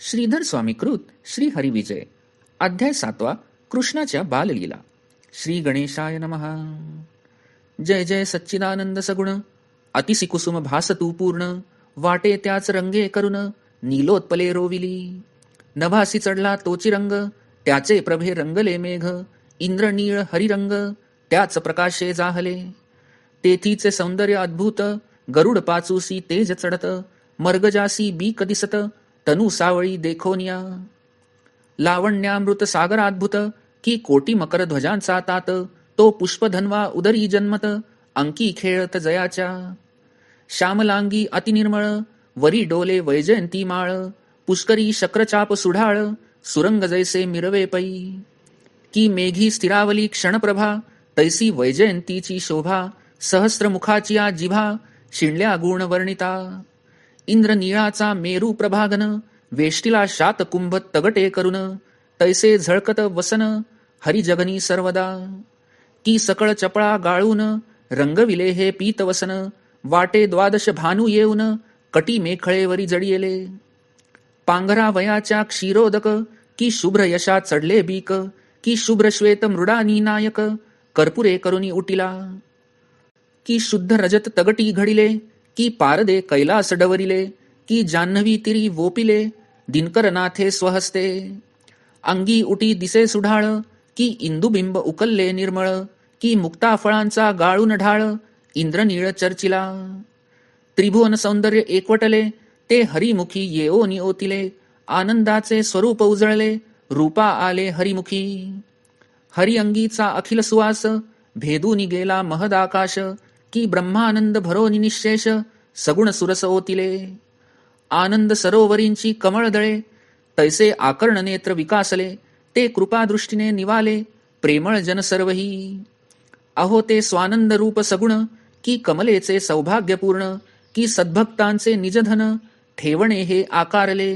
श्रीधर स्वामीकृत श्री हरिविजय अध्याय 7 कृष्णाच्या बाललीला. श्री गणेशाय नमः. जय जय सच्चिदानंद सगुण अतिसिकुसुम भास तू पूर्ण वाटे त्याच रंगे करुण नीलोत्पले रोविली. नभासी चढला तोची रंग त्याचे प्रभे रंगले मेघ इंद्र नीळ हरिरंग त्याच प्रकाशे जाहले. तेथीचे सौंदर्य अद्भुत गरुड पाचूसी तेज चढत मर्गजासी बीक दिसत तनु सावळी देखोनिया. लावण्यामृत सागराद्भुत की कोटी मकर ध्वजांचा तात तो पुष्पधन्वा उदरी जन्मत अंकी खेळत जयाच्या. श्यामलांगी अतिनिर्मळ वरी डोले वैजयंती माळ पुष्करी शक्रचाप सुढाळ सुरंग जैसे मिरवे पै. की मेघी स्थिरावली क्षणप्रभा तैसी वैजयंतीची शोभा सहस्रमुखाची या जिभा शिणल्या गुण वर्णिता. इंद्र निळाचा मेरू प्रभागन वेष्टीला शात कुंभ तगटे करून तैसे झळकत वसन हरिजगनी सर्वदा. की सकळ चपळा गाळून रंगविले हे पीत वसन वाटे द्वादश भानू येऊन कटी मेखळेवरी जडियेले. पांघरा वयाच्या क्षीरोदक की शुभ्र यशा चढले बीक की शुभ्र श्वेत मृडानी नायक कर्पुरे करुनी उटिला. की शुद्ध रजत तगटी घडिले की पारदे कैलास डवरिले की जान्हवी तिरी वोपिले दिनकर नाथे स्वहस्ते. अंगी उटी दिसे सुढाळ की इंदुबिंब उकलले निर्मळ की मुक्ता फळांचा गाळून ढाळ इंद्रनीळ चर्चिला. त्रिभुवन सौंदर्य एकवटले ते हरिमुखी येओनी ओतिले आनंदाचे स्वरूप उजळले रूपा आले हरिमुखी. हरिअंगीचा अखिल सुवास भेदूनी गेला महदाकाश की ब्रह्मानंद भरोनी निशेष सगुण सुरस ओतिले. आनंद सरोवरींची कमळदळे तैसे आकर्ण नेत्र विकासले ते कृपादृष्टीने निवाले प्रेमळ जन सर्वही. अहो ते स्वानंद रूप सगुण की कमलेचे सौभाग्यपूर्ण की सद्भक्तांचे निजधन ठेवणे हे आकारले.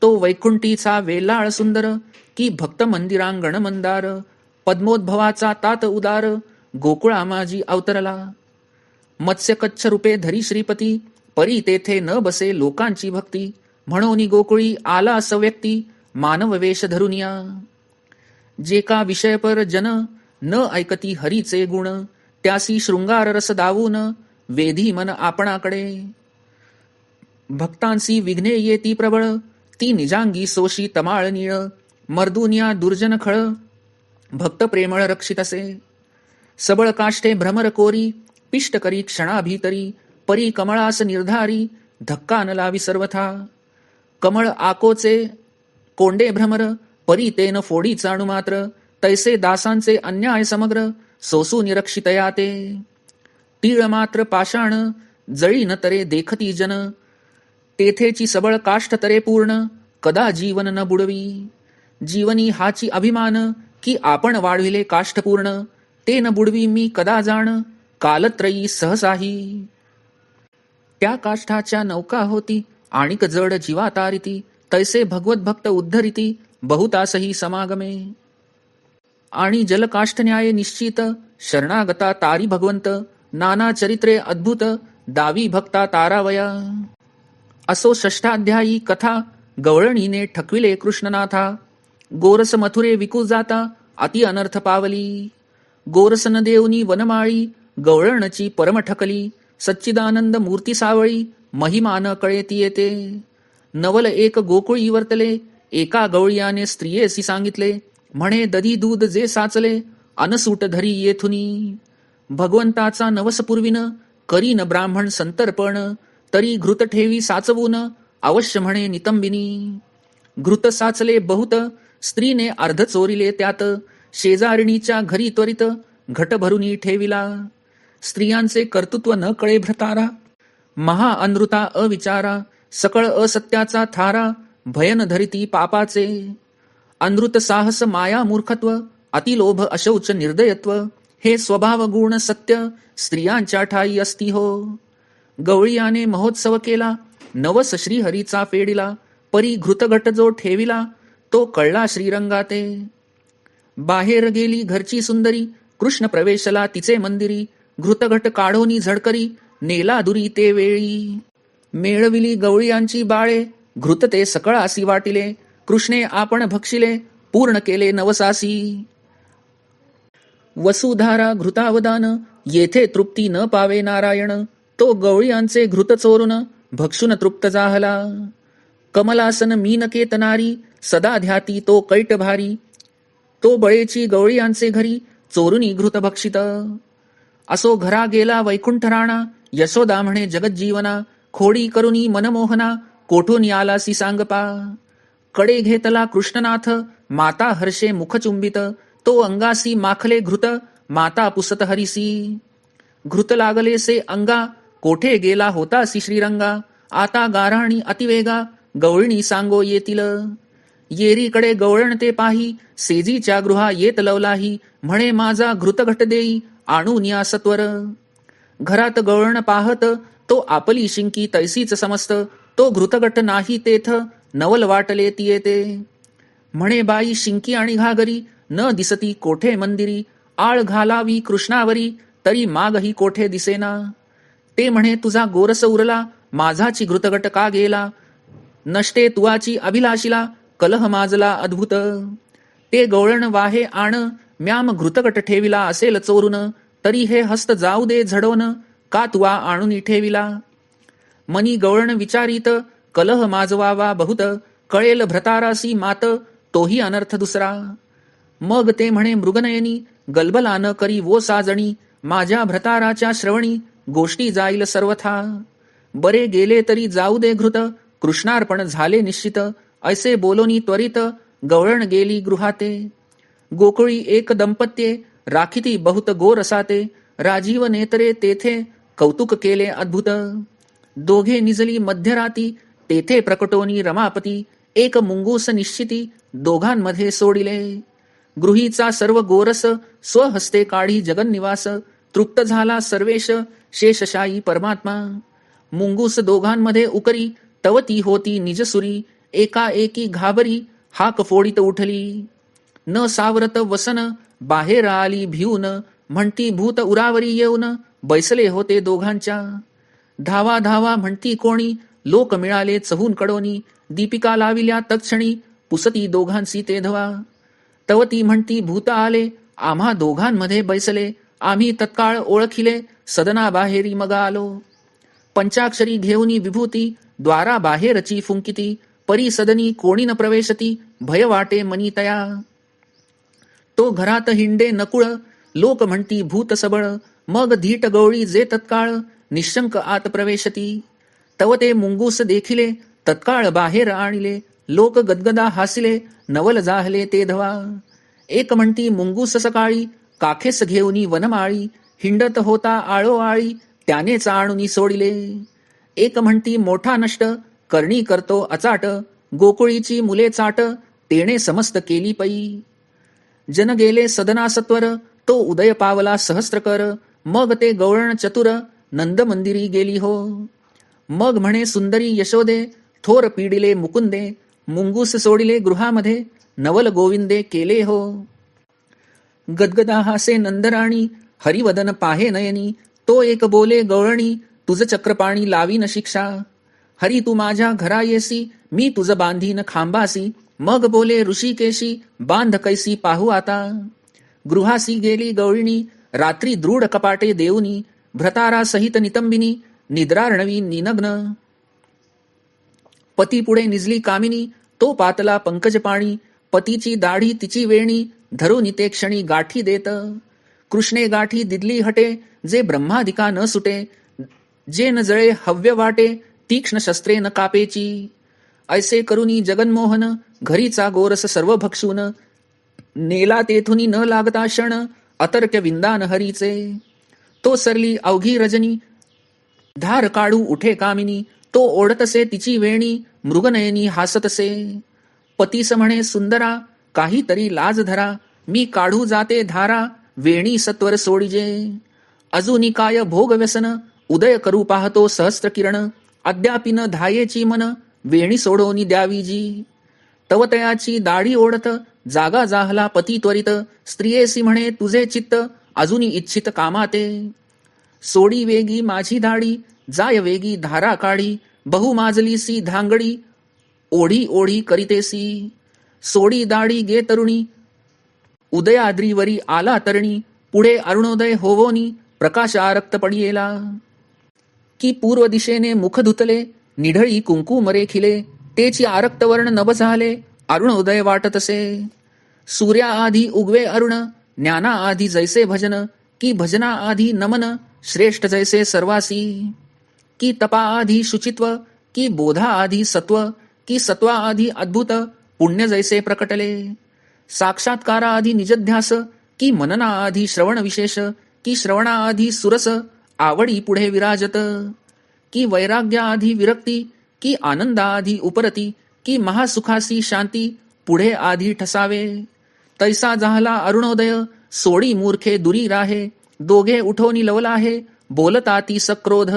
तो वैकुंठीचा वेलाळ सुंदर की भक्त मंदिरांगण मंदार पद्मोद्भवाचा तात उदार गोकुळा माझी अवतरला. मत्स्य कच्छ रूपे धरी श्रीपती परी तेथे न बसे लोकांची भक्ती म्हणोनी गोकुळी आला सव्यक्ती मानव वेश धरुनिया. जे का विषयपर जन न ऐकती हरीचे गुण त्यासी शृंगार रस दावून वेधी मन आपणाकडे. भक्तांसी विघ्ने येती प्रबळ ती निजांगी सोशी तमाळ नीळ मर्दुनिया दुर्जन खळ भक्त प्रेमळ रक्षित असे. सबळ काष्टे भ्रमर कोरी पिष्ट करी क्षणाभीतरी परी कमळास निर्धारी धक्का न लावी सर्वथा. कमळ आकोचे कोंडे भ्रमर परी तेन फोडी चाणू मात्र तैसे दासांचे अन्याय समग्र सोसू निरक्षितया ते. टीळ मात्र पाषाण जळी न तरे देखती जन तेथेची सबळ काष्ठ तरे पूर्ण कदा जीवन न बुडवी. जीवनी हाची अभिमान की आपण वाढविले काष्ठ पूर्ण ते न बुडवी मी कदा जाण कालत्रयी सहसाही. त्या काष्ठाच्या नौका होती आणिक जड जीवा तारिती तैसे भगवत भक्त उद्धरिती बहुतासही समागमे. आणि जलकाष्ठ न्याय निश्चित शरणागता तारी भगवंत नाना चरित्रे अद्भुत दावी भक्ता तारावया. असो षष्ठाध्यायी कथा गवळणीने ठकविले कृष्णनाथा. गोरस मथुरे विकू जाता अति अनर्थ पावली. गोरस न देऊनी वनमाळी गवळणची परम ठकली सच्चिदानंद मूर्ती सावळी महिमा न कळेती येते. नवल एक गोकुळी वर्तले एका गवळीयाने स्त्रियेसी सांगितले म्हणे दधी दूध जे साचले अनसूट धरी येथुनी. भगवंताचा नवस पूर्वीन करीन ब्राह्मण संतर्पण तरी घृत ठेवी साचवून अवश्य म्हणे नितंबिनी. घृत साचले बहुत स्त्रीने अर्ध चोरिले त्यात शेजारिणीच्या घरी त्वरित घट भरुनी ठेविला. स्त्रियांचे कर्तृत्व न कळे भ्रतारा महा अनृता अविचारा सकळ असत्याचा थारा भयन धरिती पापाचे. अनृत साहस माया मूर्खत्व अतिलोभ अशौच निर्दयत्व हे स्वभाव गुण सत्य स्त्रियांच्या ठाई असती हो. गवळीयाने महोत्सव केला नवस श्रीहरीचा फेडिला परी घृतघट जो ठेविला तो कळला श्रीरंगाते. बाहेर गेली घरची सुंदरी कृष्ण प्रवेशला तिचे मंदिरी घृतघट काढोनी झडकरी नेला दुरी ते वेळी. मेळविली गवळीयांची बाळे घृत ते सकळासी वाटिले, कृष्णे आपण भक्षिले, पूर्ण केले नवसासी. वसुधारा घृतावदान, येथे तृप्ती न पावे नारायण, तो गवळीयांचे घृत चोरून, भक्षुन तृप्त जाहला. कमलासन मीन केतनारी, सदा ध्याती तो कैट भारी, तो बळेची गवळीयांचे घरी, चोरुनी घृत भक्षित. असो घरा गेला वैकुंठ राणा, यशोदा म्हणे जगज्जीवना, खोडी करुनी मनमोहना, कोठून आलासी सांगपा. कडे घेतला कृष्णनाथ, माता हर्षे मुख चुंबित, तो अंगासी माखले घृत, माता पुसत हरिसी. घृत लागले से अंगा, कोठे गेला होतासी श्रीरंगा, आता गाराणी अतिवेगा, गवळणी सांगो येतील. येरीकडे गवळण ते पाही, सेजीच्या गृहा येत लवलाही, म्हणे माझा घृतघट देई, आणून या सत्वर. घरात गवळण पाहत, तो आपली शिंकी तैसीच समस्त, तो घृतघट नाही तेथ, नवल वाटले ती येते. म्हणे बाई शिंकी आणि घागरी, न दिसती कोठे मंदिरी, आळ घालावी कृष्णावरी, तरी मागही कोठे दिसेना. ते म्हणे तुझा गोरस उरला, माझाची घृतघट का गेला, नष्टे तुवाची अभिलाषिला, कलह माजला अद्भुत. ते गवळण वाहे आण, म्याम घृतघट ठेविला असेल चोरून, तरी हे हस्त जाऊ दे झडवून, का तुवा आणून ठेविला. मनी गवळण विचारित, कलह माजवावा बहुत, कळेल भ्रतारासी मात, तोही अनर्थ दुसरा. मग ते म्हणे मृगनयनी, गलबला न करी वो साजणी, माझ्या भ्रताराच्या श्रवणी, गोष्टी जाईल सर्वथा. बरे गेले तरी जाऊ दे घृत, कृष्णार्पण झाले निश्चित, ऐसे बोलोनी त्वरित, गवळण गेली गृहाते. गोकुळी एक दंपत्ये, राखिती बहुत गोरसाते, राजीव नेत्रे तेथे, कौतुक केले अद्भुत. दोघे निजली मध्यराती, तेथे प्रकटोनी रमापती, एक मुंगूस निश्चिती, दोघांमध्ये सोडिले. गृहीचा सर्व गोरस, स्वहस्ते काढी जगन्निवास, तृप्त झाला सर्वेश, शेषशायी परमात्मा. मुंगूस दोघांमध्ये उकरी, तवती होती निजसुरी, एकाएकी घाबरी, हाक फोडीत उठली. न सावरत वसन, बाहेर आली भिवून, म्हणती भूत उरावरी येऊन, बैसले होते दोघांच्या. धावा धावा म्हणती कोणी, लोक मिळाले चहून कडोनी, दीपिका लाविल्या तत्क्षणी, पुसती दोघांसी ते धवा. तवती म्हणती भूत आले, आम्हा दोघांमध्ये बैसले, आम्ही तत्काळ ओळखिले, सदना बाहेरी मग आलो. पंचाक्षरी घेऊनी विभूती, द्वारा बाहेरची फुंकिती, परी सदनी कोणी न प्रवेशती, भय वाटे मनी तया. तो घरात हिंडे नकुळ, लोक म्हणती भूत सबळ, मग धीट गवळी जे तत्काळ, निशंक आत प्रवेशती. तव ते मुंगूस देखिले, तत्काळ बाहेर आणले, लोक गदगदा हासिले, नवल जाहले ते धवा. एक म्हणती मुंगूस सकाळी, काखेस घेऊनी वनमाळी, हिंडत होता आळोआळी, त्यानेच आणूनी सोडिले. एक म्हणती मोठा नष्ट, करणी करतो अचाट, गोकुळीची मुले चाट, तेणे समस्त केली पै. जन गेले सदना सत्वर, तो उदय पावला सहस्त्रकर, मग ते गवळण चतुर, नंद मंदिरी गेली हो. मग म्हणे सुंदरी यशोदे, थोर पीडिले मुकुंदे, मुंगूस सोडिले गृहामध्ये, नवल गोविंदे केले हो. गदगदा हासे नंदराणी, हरिवदन पाहे नयनी, तो एक बोले गवळणी, तुझ चक्रपाणी लावीन शिक्षा. हरी तू माझ्या घरा येसी, मी तुझ बांधीन खांबासी, मग बोले ऋषिकेशी, बांध कैसी पाहू आता. गृहासी गेली गवळणी, रात्री दृढ कपाटे देऊनी, भ्रतारा सहित नितंबिनी, निद्रार्णवी निनग्न. पती पुढे निजली कामिनी, तो पातला पंकज पाणी, पतीची दाढी तिची वेणी, धरून ते क्षणी गाठी देत. कृष्णे गाठी दिदली हटे, जे ब्रह्मादिका न सुटे, जे न जळे हव्य वाटे, तीक्ष्ण शस्त्रे न कापेची. ऐसे करुनी जगन्मोहन, घरीचा गोरस सर्व भक्षून, नेला तेथुनी न लागता क्षण, अतर्क्य विंदान हरीचे. तो सरली अवघी रजनी, धार काढू उठे कामिनी, तो ओढतसे तिची वेणी, मृगनयनी हासतसे. पतीस म्हणे सुंदरा, काहीतरी लाज धरा, मी काढू जाते धारा, वेणी सत्वर सोडिजे. अजूनी काय भोग व्यसन, उदय करू पाहतो सहस्त्र किरण, अद्यापि न धायेची मन, वेणी सोडोनी द्यावी जी. तवतयाची दाढी ओढत, जागा जाहला पती त्वरित, स्त्रियेसी म्हणे तुझे चित्त, अजूनी इच्छित कामाते. सोडी वेगी माझी दाढी, जाय वेगी धारा काढी, बहु माजलीसी धांगडी, ओढी ओढी करीतेसी. सोडी दाढी गे तरुणी, उदयाद्रीवरी आला तरणी. पुढे अरुणोदय होवोनी, प्रकाशा रक्त पडियेला. की पूर्व दिशेने मुख धुतले, निढळी कुंकुम रेखिले. तेची आरक्त वर्ण नभ झाले, अरुणोदय वाटतसे. सूर्या आधी उगवे अरुण, ज्ञाना आधी जैसे भजन. की भजना आधी नमन, श्रेष्ठ जैसे सर्वासी. की तपा आधी शुचित्व, की बोधा आधी सत्व. की सत्वा आधी अद्भुत, पुण्य जैसे प्रकटले. साक्षात्कारा आधी निजध्यास, की मनना आधी श्रवण विशेष. की श्रवणा आधी सुरस, आवडी पुढे विराजत. की वैराग्या आधी विरक्ती, की आनंदा आधी उपरती. की महासुखासी शांती, पुढे आधी ठसावे. तैसा झाला अरुणोदय, सोडी मूर्खे दुरी राहे. दोघे उठोनी लवलाहे, बोलता ती सक्रोध.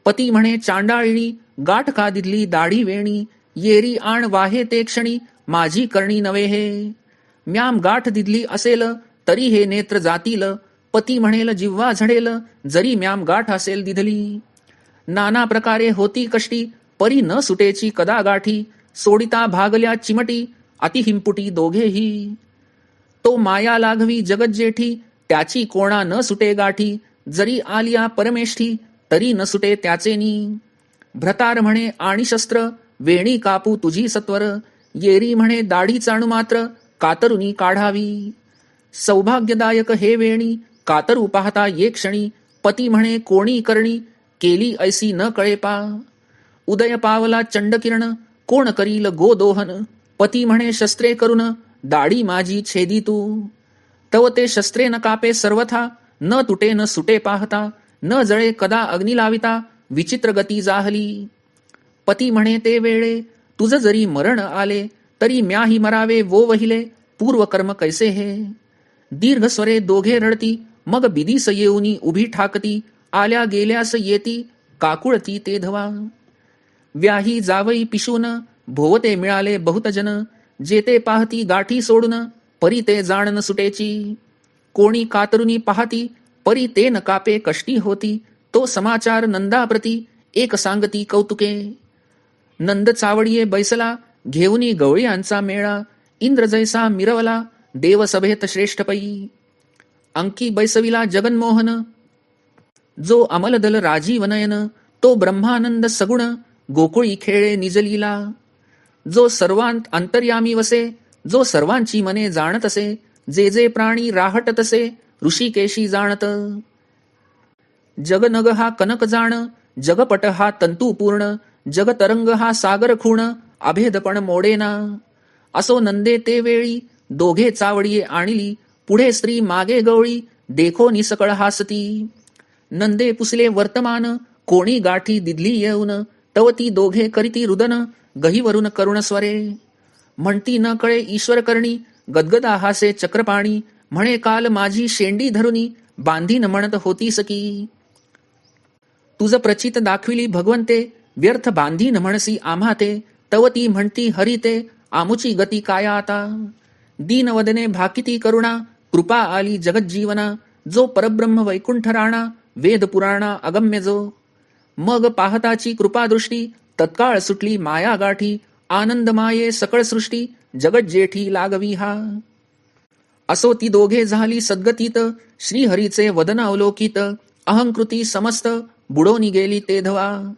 पती म्हणे चांडाळणी, गाठ का दिदली दाढी वेणी. येरी आण वाहे ते क्षणी, माझी करणी नवे हे. म्याम गाठ दिदली असेल, तरी हे नेत्र जातील. पती म्हणेल जिव्हा झडेल, जरी म्याम गाठ असेल दिधली. नाना प्रकारे होती कष्टी, परी न सुटेची कदा गाठी. सोडिता भागल्या चिमटी, अतिहिंपुटी दोघेही. तो माया लागवी जगत जेठी, त्याची कोणा न सुटे गाठी. जरी आलिया परमेष्ठी, तरी न सुटे त्याचेनी. भ्रतार म्हणे आणि शस्त्र, वेणी कापू तुझी सत्वर. येरी म्हणे दाढी चाणू मात्र, कातरुनी काढावी. सौभाग्यदायक हे वेणी, कातरू पाहता ये क्षणी. पती म्हणे कोणी करणी, केली ऐसी न कळेपा. उदय पावला चंडकिरण, कोण करील गोदोहन. पती म्हणे शस्त्रे करून, दाढी माझी छेदी तू. तव ते शस्त्रे न कापे सर्वथा, न तुटे न सुटे पाहता. न जळे कदा अग्नी लाविता, विचित्र गती जाहली. पती म्हणे ते वेळे, तुझ जरी मरण आले. तरी म्याही मरावे वो वहिले, पूर्वकर्म कैसे हे. दीर्घ स्वरे दोघे रडती, मग बिदीस येऊनी उभी ठाकती. आल्या गेल्यास येती, काकुळती ते धवा. व्याही जावई पिशून, भोवते मिळाले बहुत जन. जेते पाहती गाठी सोडून, परी ते जाण न सुटेची. कोणी कातरुनी पाहती, परी ते न कापे कष्टी होती. तो समाचार नंदाप्रती, एक सांगती कौतुके. नंद चावडिये बैसला, घेऊनी गवळ्यांचा मेळा. इंद्र जैसा मिरवला, देवसभेत श्रेष्ठपै. अंकी बैसविला जगन्मोहन, जो अमलदल राजीव नयन. तो ब्रह्मानंद सगुण, गोकुळी खेळे निजलीला. जो सर्वांत अंतर्यामी वसे, जो सर्वांची मने जाणत असे. जे जे प्राणी राहट तसे, ऋषिकेशी जाणत. जगनग हा कनक जाण, जगपट हा तंतू पूर्ण. जगतरंग हा सागर खूण, अभेदपण मोडेना. असो नंदे ते वेळी, दोघे चावडिये आणली. पुढे स्त्री मागे गवळी, देखो निसकळ हासती. नंदे पुसले वर्तमान, कोणी गाठी दिदली येऊन. तव ती दोघे करीती रुदन, गहीवरून करुण स्वरे. म्हणती न कळे ईश्वर करणी, गदगदा हासे चक्रपाणी. म्हणे काल माझी शेंडी धरुनी, बांधीन म्हणत होती सकी. तुझ प्रचित दाखविली भगवंते, व्यर्थ बांधीन म्हणसी आम्हा ते. तव ती म्हणती हरिते, आमुची गती काय आता. दीनवदने भाकिती करुणा, कृपा आली जगज्जीवना. जो परब्रह्म वैकुंठ राणा, वेद पुराणा अगम्य जो. मग पाहताची कृपादृष्टी, तत्काळ सुटली माया गाठी. आनंद माये सकळ सृष्टी, जगत जेठी लागवी हा. असो ती दोघे झाली सद्गतीत, श्रीहरीचे वदन अवलोकित. अहंकृती समस्त, बुडोनी गेली ते धवा.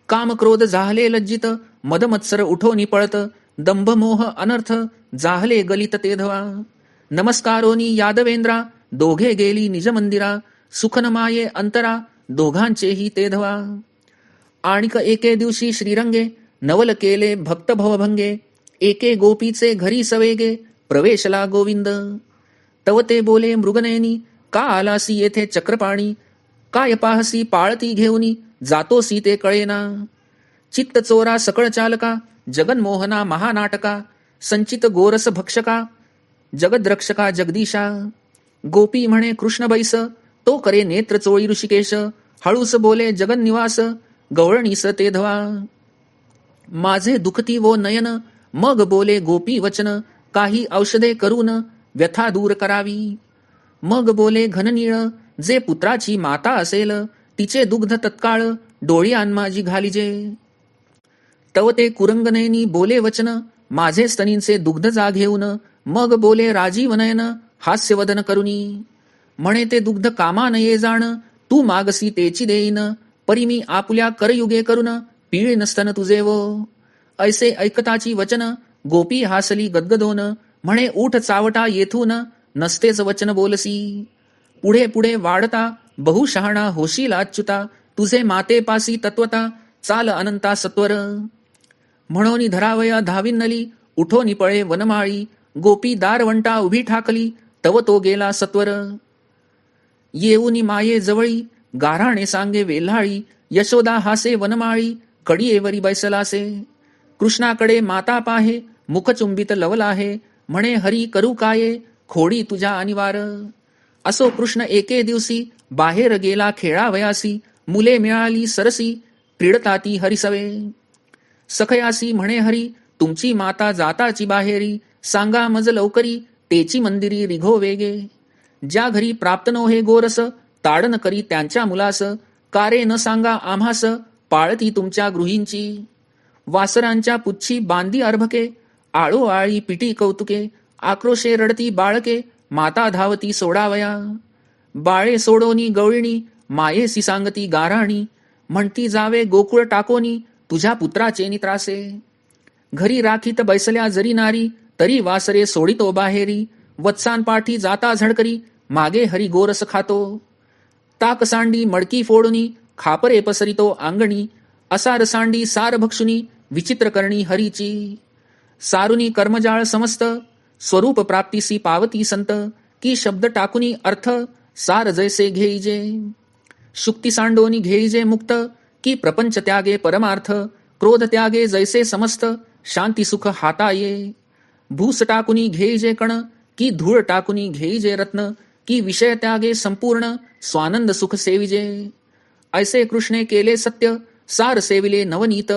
काम क्रोध झाले लज्जित, मदमत्सर उठोनी पळत. दंभ मोह अनर्थ, जाहले गलित ते धवा. नमस्कारोनी यादवेंद्रा, दोघे गेली निज मंदिरा. सुखन माये अंतरा, दोघांचेही ते धवा. आणिक एके दिवशी श्रीरंगे, नवल केले भक्त भवभंगे. एके गोपीचे घरी सवेगे, प्रवेशला गोविंद. तव ते बोले मृगनयनी, का आलासी येथे चक्रपाणी. काय पाहसी पाळती घेऊनी, जातोसी ते कळेना. चित्त चोरा सकळ चालका, जगन्मोहना महानाटका. संचित गोरस भक्षका, जगद्रक्षका जगदीशा. गोपी म्हणे कृष्ण बैस, तो करे नेत्र चोळी ऋषिकेश. हळूस बोले जगन्निवास, गवळणीस ते धवा. माझे दुखती वो नयन, मग बोले गोपी वचन. काही औषधे करून, व्यथा दूर करावी. मग बोले घननीळ, जे पुत्राची माता असेल. तिचे दुग्ध तत्काळ, डोळ्यान माझी घालिजे. तव ते कुरंगनयनी बोले वचन, माझे स्तनींचे दुग्ध जा घेऊन, मग बोले राजीव नयन हास्यवदन करुनी. म्हणे ते दुग्ध कामा नये जाण, तू मागसी तेची देईन, परी मी आपुल्या करयुगे करून पीळ स्तन तुझे वो. ऐसे ऐकताची वचन गोपी हासली गदगदोन, म्हणे उठ चावटा येथून नसतेच वचन बोलसी. पुढे पुढे वाढता बहुशहाणा होशील अच्युता, तुझे मातेपासी तत्वता चाल अनंता सत्वर. म्हणून धरावया धाविन्नली उठोनी पळे वनमाळी, गोपी दारवंटा उभी ठाकली तव तो गेला सत्वर. येऊनी माये जवळी गाऱ्हाणे सांगे वेल्हाळी, यशोदा हासे वनमाळी कडीएवरी बैसलासे. कृष्णाकडे माता पाहे मुखचुंबित लवल आहे, म्हणे हरी करू काये खोडी तुझ्या अनिवार. असो कृष्ण एके दिवशी बाहेर गेला खेळावयासी, मुले मिळाली सरसी क्रीडताती हरिसवे. सखयासी म्हणे हरी तुमची माता जाताची बाहेरी, सांगा मज लवकरी तेची मंदिरी रिघो वेगे. ज्या घरी प्राप्त नोहे गोरस ताडन करी त्यांच्या मुलास, कारे न सांगा आम्हास पाळती तुमच्या गृहींची. वासरांच्या पुच्छी बांधी अर्भके, आळोआळी पिटी कौतुके, आक्रोशे रडती बाळके माता धावती सोडावया. बाळे सोडोनी गवळणी मायेसी सांगती गाऱ्हाणी, म्हणती जावे गोकुळ टाकोनी तुझ्या पुत्राचे नित्रासे. घरी राखीत बैसल्या जरी नारी, तरी वासरे सोडितो बाहेरी, वत्सांपाठी जाता झडकरी मागे हरी गोरस खातो. ताक सांडी मडकी फोडुनी खापरे पसरितो अंगणी, असा रसांडी सार भक्षुनी विचित्र करणी हरीची. सारुनी कर्मजाळ समस्त स्वरूप प्राप्तीसी पावती संत, की शब्द टाकुनी अर्थ सार जैसे घेईजे. शुक्ती सांडोनी घेईजे मुक्त, की प्रपंच त्यागे परमार्थ, क्रोध त्यागे जैसे समस्त शांती सुख हाता ये. भूस टाकुनी घेईजे कण, की धूळ टाकुनी घेईजे रत्न, की विषय त्यागे संपूर्ण स्वानंद सुख सेविजे. ऐसे कृष्णे केले सत्य सार सेविले नवनीत,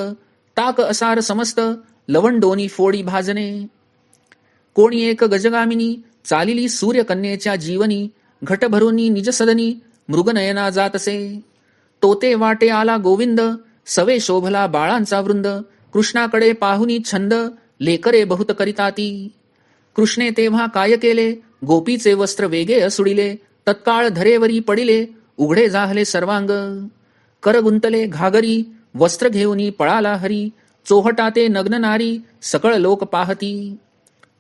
ताक असार समस्त लवंडोनी फोडी भाजने. कोणी एक गजगामिनी चालिली सूर्यकन्येच्या जीवनी, घट भरुनी निज सदनी मृगनयना जातसे. तोते वाटे आला गोविंद सवे शोभला बाळांचा वृंद, कृष्णाकडे पाहुनी छंद लेकरे बहुत करिताती. कृष्णे तेव्हा काय केले गोपीचे वस्त्र वेगे असुडिले, तत्काळ धरेवरी पडिले उघडे जाहले सर्वांग. कर गुंतले घागरी वस्त्र घेऊनी पळाला हरी, चोहटाते नग्न नारी सकळ लोक पाहती.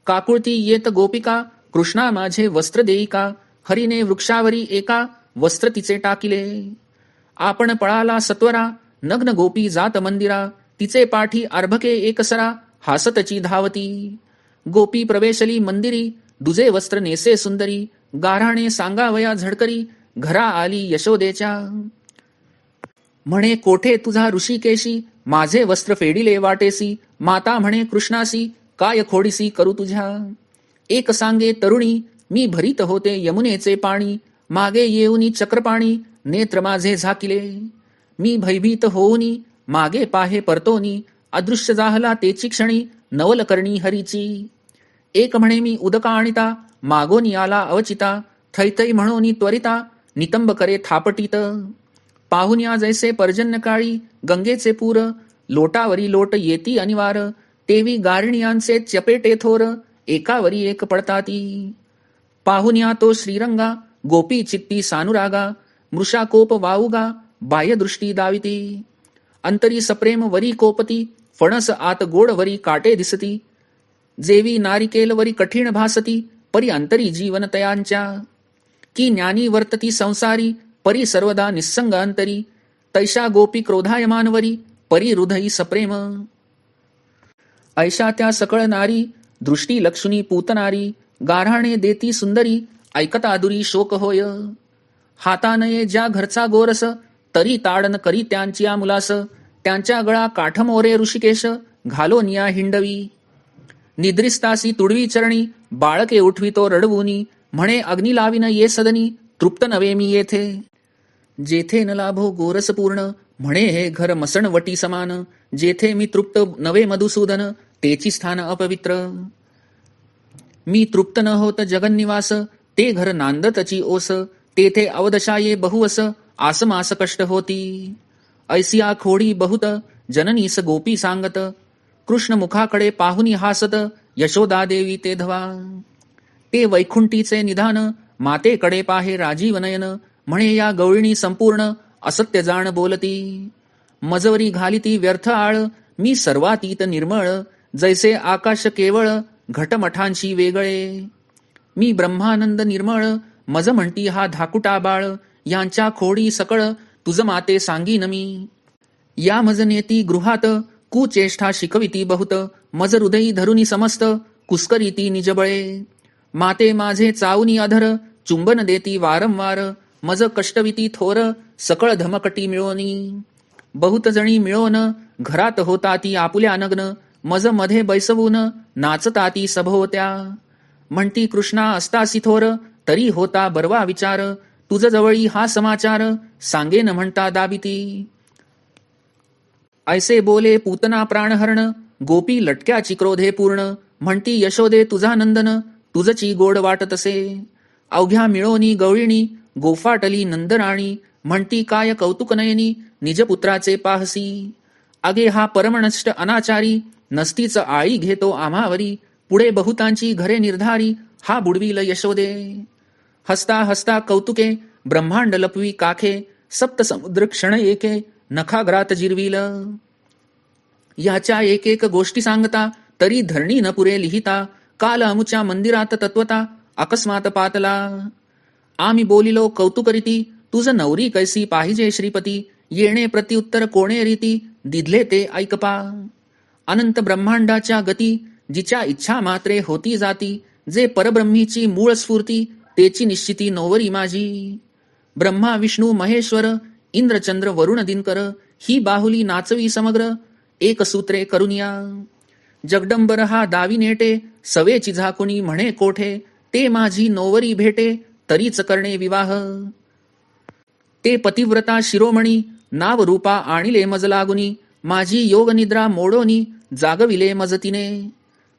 काकुळती येत गोपिका कृष्णा माझे वस्त्र देईका, हरीने वृक्षावरी एका वस्त्र तिचे टाकिले. आपण पळाला सत्वरा नग्न गोपी जात मंदिरा, तिचे पाठी अर्भके एकसरा हासतची धावती. गोपी प्रवेशली मंदिरी दुजे वस्त्र नेसे सुंदरी, गाऱ्हाणे सांगावया झडकरी घरा आली यशोदेच्या. म्हणे कोठे तुझा ऋषिकेशी माझे वस्त्र फेडिले वाटेसी, माता म्हणे कृष्णासी काय खोडीसी करू तुझ्या. एक सांगे तरुणी मी भरीत होते यमुनेचे पाणी, मागे येऊनी चक्रपाणी नेत्र माझे झाकिले. मी भयभीत होऊनी मागे पाहे परतोनी, अदृश्य जाहला तेची क्षणी नवल करणी हरीची. एक म्हणे मी उदका आणिता मागोनी आला अवचिता, थैथै म्हणोनी त्वरिता नितंब करे थापटीत. पाहुन्या जैसे पर्जन्य काळी गंगेचे पूर, लोटावरी लोट येती अनिवार, तेवी गारिणियांचे चपेटे थोर एकावरी एक पडताती. पाहुन्या तो श्रीरंगा गोपी चित्ती सानुरागा, मृषाकोप वाऊगा बाह्यदृष्टी दाविती. अंतरी सप्रेम वरी कोपती, फणस आत गोड वरी काटे दिसती. जेवी नारिकेल वरी कठीण भासती, परी अंतरी जीवन तयांच्या. की ज्ञानी वर्तती संसारी, परी सर्वदा निस्संग अंतरी. तैशा गोपी क्रोधायमानवरी, परी हृदयी सप्रेम. ऐशा त्या सकळ नारी दृष्टी लक्षुनी पूतनारी, गाऱ्हाणे देती सुंदरी ऐकता दुरी शोक होय. हातानये ज्या घरचा गोरस, तरी ताडन करी त्यांची मुलास. त्यांच्या गळा काठमोरे ऋषिकेश घालो निया हिंडवी. निद्रिस्तासी तुडवी चरणी बाळके उठवितो रडवूनी, म्हणे अग्नी लाविन ये सदनी तृप्त नवे मी येथे. जेथे न लाभो गोरस पूर्ण, म्हणे हे घर मसणवटी समान. जेथे मी तृप्त नवे मधुसूदन, तेची स्थान अपवित्र. मी तृप्त न होत जगन्निवास, ते घर नांदतची ओस. तेथे अवदशा ये बहुवस, आसमास कष्ट होती. ऐसिया खोडी बहुत जननीस गोपी सांगत, कृष्ण मुखाकडे पाहुनी हासत, यशोदा देवी ते धवा. ते वैकुंठीचे निधान, मातेकडे पाहे राजीव नयन, म्हणे या गवळणी संपूर्ण, असत्य जाण बोलती. मजवरी घालिती व्यर्थ आळ, मी सर्वातीत निर्मळ, जैसे आकाश केवळ, घटमठांशी वेगळे. मी ब्रह्मानंद निर्मळ, मज म्हणती हा धाकुटा बाळ, यांच्या खोडी सकळ, तुझ माते सांगीन मी. या मज नेती गृहात, कुचेष्टा शिकविती बहुत, मज हृदयी धरुनी समस्त, कुस्करीती निजबळे. माते माझे चावनी अधर, चुंबन देती वारंवार, मज कष्टविती थोर, सकळ धमकटी मिळवणी. बहुत जणी मिळवून, घरात होता ती आपुल्या नग्न, मज मध्ये बैसवून, नाचता ती सभोवत्या. म्हणती कृष्णा असतासी थोर, तरी होता बरवा विचार, तुझ जवळी हा समाचार, सांगेन म्हणता दाबिती. ऐसे बोले पूतना प्राणहरण, गोपी लटक्याची क्रोधे पूर्ण, म्हणती यशोदे तुझा नंदन, तुझची गोड वाटत असे. अवघ्या मिळोनी गवळिणी, गोफाटली नंदराणी, म्हणती काय कौतुक नयनी, निजपुत्राचे पाहसी. अगे हा परमनष्ट अनाचारी, नसतीच आळी घेतो आम्हावरी, पुढे बहुतांची घरे निर्धारी, हा बुडवील यशोदे. हसता हसता कौतुके, ब्रह्मांड लपवी काखे, सप्त समुद्र क्षण एके, नखाग्रात जिरविल. याच्या एक एक गोष्टी सांगता, तरी धरणी न पुरे लिहिता, काल अमुच्या मंदिरात तत्वता, अकस्मात पातला. आम्ही बोलिलो कौतुकरीती, तुझ नवरी कैसी पाहिजे श्रीपती, येणे प्रत्युत्तर कोणे रीती, दिधले ते ऐकपा. अनंत ब्रह्मांडाच्या गती, जिच्या इच्छा मात्रे होती जाती, जे परब्रह्मीची मूळ स्फूर्ती, तेची निश्चिती नोवरी माझी. ब्रह्मा विष्णू महेश्वर, इंद्रचंद्र वरुण दिनकर, ही बाहुली नाचवी समग्र, एक सूत्रे करुनिया. जगडंबर हा दावी नेटे, सवेची झाकुनी म्हणे कोठे, ते माझी नोवरी भेटे, तरीच करणे विवाह. ते पतिव्रता शिरोमणी, नाव रूपा आणिले मज लागुनी, माझी योग निद्रा मोडोनी, जागविले मज तिने.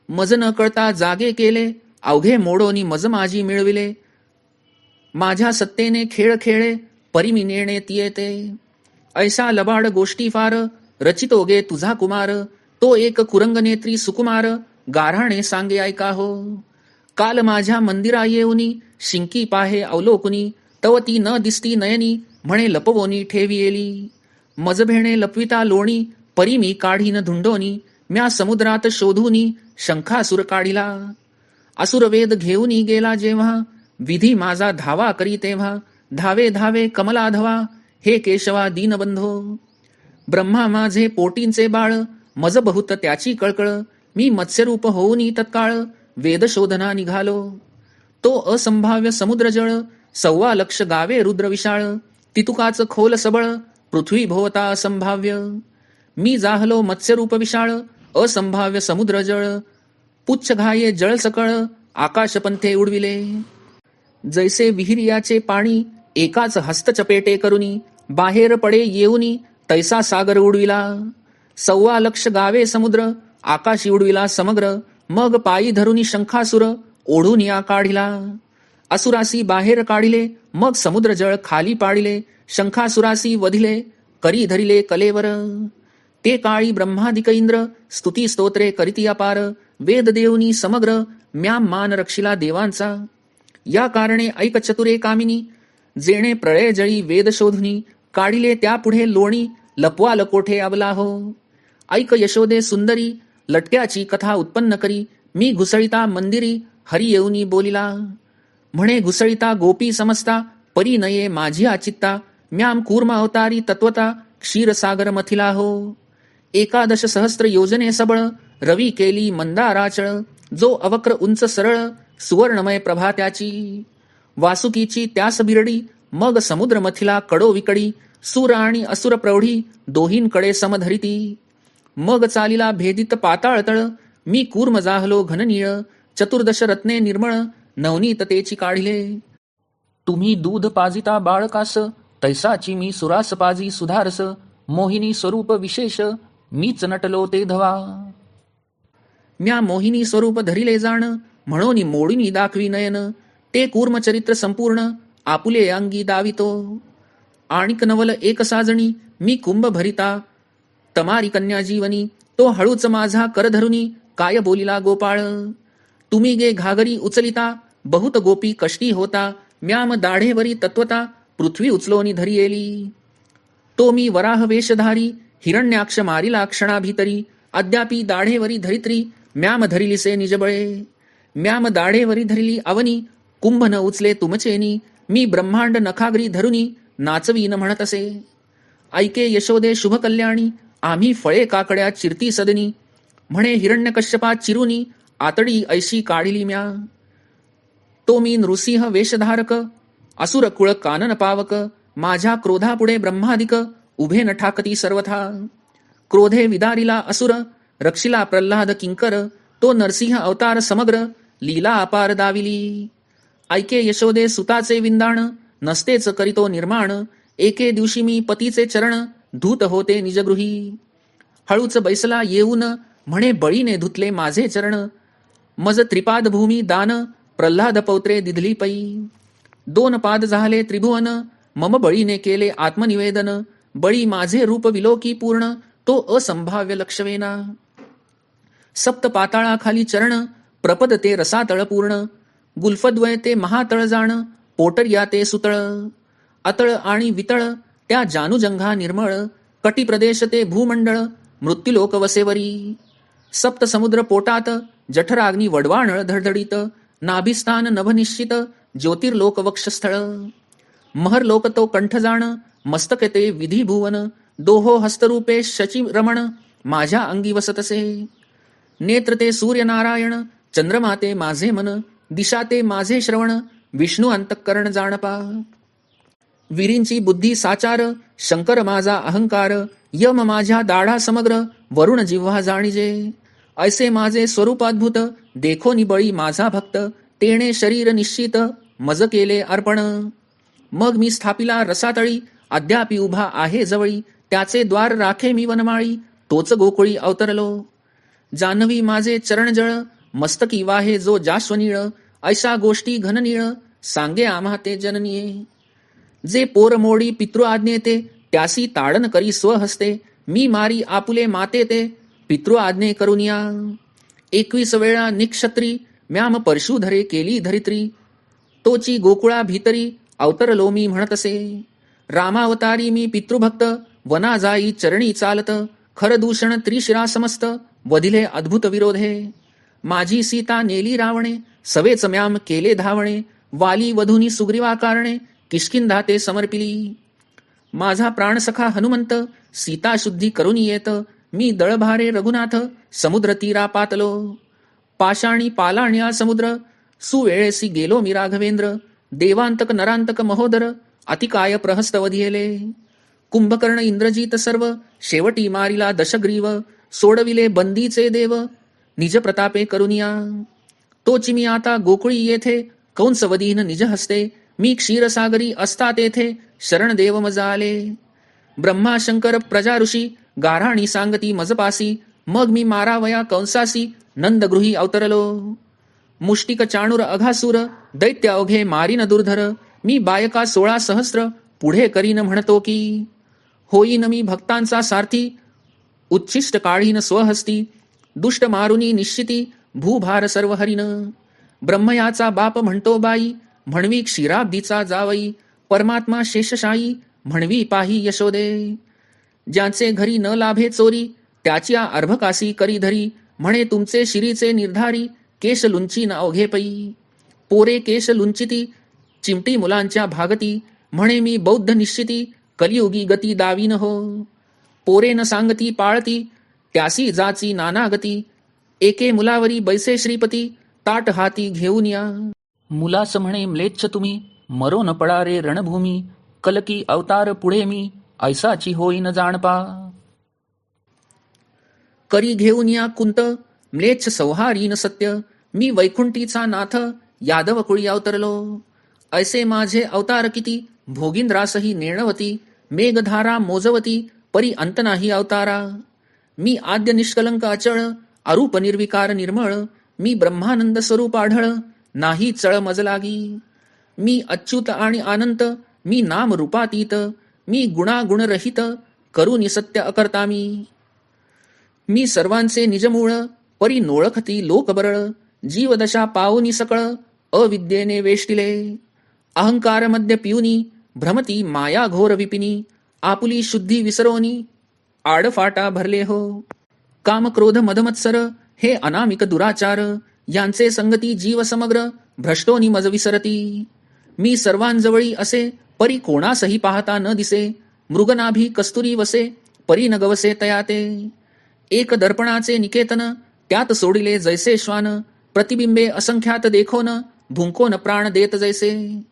मज न कळता जागे केले, अवघे मोडोनी मज माझी मिळविले. माझ्या सत्तेने खेळ खेळे, परिमी नेणे येते. ऐसा लबाड गोष्टी फार, रचितो गे तुझा कुमार, तो एक कुरंगनेत्री सुकुमार, गाऱ्हाणे सांगे ऐका हो. काल माझ्या मंदिरा येऊनी, शिंकी पाहे अवलोकुनी, तव ती न दिसती नयनी, म्हणे लपवोनी ठेवियेली. मज भेणे लपविता लोणी, परिमी काढीन धुंडोनी, म्या समुद्रात शोधूनी, शंखासुर काढिला. असुरवेद घेऊनी गेला जेव्हा, विधी माझा धावा करी तेव्हा, धावे धावे कमलाधवा, हे केशवा दीनबंधो. ब्रह्मा माझे पोटींचे बाळ, मज बहुत त्याची कळकळ, मी मत्स्यरूप होऊनी तत्काळ, वेदशोधना निघालो. तो असंभाव्य समुद्र जळ, 1.25 गावे रुद्र विशाळ, तितुकाच खोल सबळ, पृथ्वी भोवता असंभाव्य. मी जाहलो मत्स्यरूप विशाळ, असंभाव्य समुद्र जळ, पुच्छ घाये जळ सकळ, आकाशपंथे उडविले. जैसे विहिरियाचे पाणी, एकाच हस्तचपेटे करुनी, बाहेर पडे येऊनी, तैसा सागर उडविला. 1.25 गावे समुद्र, आकाशी उडविला समग्र, मग पायी धरुनी शंखासुर, ओढून या काढिला. असुरासी बाहेर काढिले, मग समुद्र जळ खाली पाडिले, शंखासुरासी वधिले, करी धरिले कलेवर. ते काळी ब्रह्मादिक इंद्र, स्तुती स्तोत्रे करीती अपार, वेद देऊनी समग्र, म्या मान रक्षिला देवांचा. या कारणे ऐक चतुरे कामिनी, जेणे प्रळय जळी वेद शोधुनी, काढिले त्यापुढे लोणी, लपवा लकोठे अबला हो. ऐक यशोदे सुंदरी, लटक्याची कथा उत्पन्न करी, मी घुसळिता मंदिरी, हरी येऊनी बोलिला. म्हणे घुसळिता गोपी समजता, परी नये माझी आचित्ता, म्याम कूर्म अवतारी तत्वता, क्षीरसागर मथिला हो. 11 सहस्त्र योजने सबळ, रवी केली मंदाराचळ, जो अवक्र उंच सरळ, सुवर्णमय प्रभा त्याची. वासुकीची त्यास बिरडी, मग समुद्र मथिला कडो विकडी, सूर आणि असुर प्रौढी, दोहींकडे समधरिती. मग चालिला भेदित पाताळ तळ, मी कूर्म जाहलो घननीळ, 14 रत्ने निर्मळ, नवनीततेची काढिले. तुम्ही दूध पाजिता बाळकास, तैसाची मी सुरास पाजी सुधारस, मोहिनी स्वरूप विशेष, मीच नटलो ते धवा. म्या मोहिनी स्वरूप धरिले जाण, म्हणून मोडीनी दाखवी नयन, ते कूर्मचरित्र संपूर्ण, आपुले अंगी दावितो. आणिक नवल एक साजणी, मी कुंभ भरिता, तमारी कन्या जीवनी, तो हळूच माझा कर धरुनी, काय बोलिला गोपाळ. तुम्ही गे घागरी उचलिता, बहुत गोपी कष्टी होता, म्याम दाढेवरी तत्वता, पृथ्वी उचलोनी धरी येली. तो मी वराह वेशधारी, हिरण्याक्ष मारिला क्षणाभितरी, अद्यापी दाढेवरी धरित्री, म्याम धरिलीसे निजबळे. म्याम दाढेवरी धरिली अवनी, कुंभ न उचले तुमचेनी, मी ब्रह्मांड नखागरी धरुनी, नाचवीन म्हणत असे. ऐके यशोदे शुभ कल्याणी, आम्ही फळे काकड्या चिरती सदनी, म्हणे हिरण्यकश्यपा चिरुनी, आतडी ऐशी काढिली म्या. तो मी नृसिंह वेशधारक, असुर कुळ कानन पावक, माझ्या क्रोधापुढे ब्रह्मादिक, उभे न ठाकती सर्वथा. क्रोधे विदारिला असुर, रक्षिला प्रल्हाद किंकर, तो नरसिंह अवतार समग्र, लीला अपार दाविली. ऐके यशोदे सुताचे विंदाण, नसतेच करीतो निर्माण, एके दिवशी मी पतीचे चरण, धूत होते निजगृही. हळूच बैसला येऊन, म्हणे बळीने धुतले माझे चरण, मज त्रिपाद भूमी दान, प्रल्हाद पौत्रे दिधली पै. 2 पाद झाले त्रिभुवन, मम बळीने केले आत्मनिवेदन, बळी माझे रूप विलोकी पूर्ण, तो असंभाव्य लक्षवेना. सप्त पाताळाखाली चरण, प्रपद ते रसातळ पूर्ण, गुल्फद्वय ते महातळ जाण, पोटर्या ते सुतळ. अतळ आणि वितळ त्या जानुजंघा निर्मळ, कटी प्रदेश ते भूमंडळ, मृत्युलोक वसेवरी. सप्त समुद्र पोटात, जठराग्नी वडवाणळ धडधडीत, नाभिस्थान नभनिश्चित, ज्योतिर्लोक वक्षस्थळ. महरलोक तो कंठजाण, मस्तक ते विधी भुवन, दोहो हस्तरूपे शची रमण, माझ्या अंगी वसतसे. नेत्र ते सूर्यनारायण, चंद्रमा ते माझे मन, दिशा ते माझे श्रवण, विष्णू अंतःकरण जाणपा. विरींची बुद्धी साचार, शंकर माझा अहंकार, यम माझ्या दाढा समग्र, वरुण जिव्हा जाणीजे. ऐसे माझे स्वरूपाद्भुत, देखो निबळी माझा भक्त, तेणे शरीर निश्चित, मज केले अर्पण. मग मी स्थापिला रसातळी, अद्यापि उभा आहे जवळी, त्याचे द्वार राखे मी वनमाळी, तोच गोकुळी अवतरलो. जान्हवी माझे चरणजळ, मस्तकी वाहे जो जास्वनीळ, ऐसा गोष्टी घननीळ, सांगे आम्हा ते जननीये. जे पोर मोडी पितृ आज्ञेते, त्यासी ताडन करी स्वहस्ते, मी मारी आपुले माते ते, पितृ आज्ञे करुनिया. 21 वेळा निक्षत्री, म्याम परशुधरे केली धरित्री, तोची गोकुळा भीतरी, अवतरलो मी म्हणतसे. रामावतारी मी पितृभक्त, वना जाई चरणी चालत, खरदूषण त्रिशिरा समस्त, वधिले अद्भुत विरोधे. माझी सीता नेली रावणे, सवेच म्याम केले धावणे, वाली वधुनी सुग्रीवा कारणे, किष्किंधा ते समर्पिली. माझा प्राणसखा हनुमंत, सीता शुद्धी करून येत, मी दळभारे रघुनाथ, समुद्र तीरा पातलो. पाषाणी पालाण्या समुद्र, सुवेळेसी गेलो मी राघवेंद्र, देवांतक नरांतक महोदर, अतिकाय प्रहस्त वधियेले. कुंभकर्ण इंद्रजीत सर्व, शेवटी मारिला दशग्रीव, सोडविले बंदीचे देव, निज प्रतापे करुनिया. तोची मी आता गोकुळी येथे, कंसवदीन निज हस्ते, मी क्षीरसागरी असता तेथे, शरण देव मज आले. ब्रह्मा शंकर प्रजा ऋषी, गाऱ्हाणी सांगती मजपासी, मग मी मारावया कंसासी, नंदगृही अवतरलो. मुष्टिक चाणूर अघासूर, दैत्य अवघे मारीन दुर्धर, मी बायका 16 सहस्र, पुढे करीन म्हणतो की. होईन मी भक्तांचा सारथी, उच्छिष्ट काढीन स्वहस्ती, दुष्ट मारुनी निश्चिती, भूभार सर्व हरिन. ब्रह्मयाचा बाप म्हणतो बाई, म्हणवी क्षीराब्दीचा जावई, परमात्मा शेषशायी, म्हणवी पाही यशोदे. ज्यांचे घरी न लाभे चोरी, त्याच्या अर्भकासी करी धरी, म्हणे तुमचे शिरीचे निर्धारी, केश लुंची न अवघे पै. पोरे केश लुंचिती, चिमटी मुलांच्या भागती, म्हणे मी बौद्ध निश्चिती, कलियुगी गती दावीन हो. पोरे न सांगती पाळती, त्यासी जाची नाना गती, एके मुलावरी बैसे श्रीपती, ताट हाती घेऊन या. मुलास म्हणे म्लेच्छ तुम्ही, मरो न पडा रे रणभूमी, कलकी अवतार पुढे मी, ऐसाची होईन जाणपा. करी घेऊन या कुंत, म्लेच्छ संहारीन सत्य, मी वैकुंठीचा नाथ, यादव कुळी अवतरलो. ऐसे माझे अवतार किती, भोगिंद्रासही नेणवती, मेघधारा मोजवती, परी अंत नाही अवतारा. मी आद्य निष्कलंक अचळ, अरूप निर्विकार निर्मळ, मी ब्रह्मानंद स्वरूप आढळ, नाही चळ मज लागी. मी अच्युत आणि अनंत, मी नाम रूपातीत, मी गुणागुणरहित, करुनी सत्य अकर्ता मी. मी सर्वांचे निजमूळ, परी नोळखती लोकबरळ, जीवदशा पावनी सकळ, अविद्येने वेष्टिले. अहंकार मध्य पिऊनी, भ्रमती माया घोर विपिनी, आपुली शुद्धी विसरोनी, आडफाटा भरले हो. काम क्रोध मदमत्सर, हे अनामिक दुराचार, यांचे संगती जीव समग्र, भ्रष्टोनी मज विसरती. मी सर्वांजवळी असे, परी कोणासही पाहता न दिसे, मृगनाभी कस्तुरी वसे, परी न गवसे तयाते. एक दर्पणाचे निकेतन, त्यात सोडिले जैसे श्वान, प्रतिबिंबे असंख्यात देखोन, भुंकोन प्राण देत जैसे.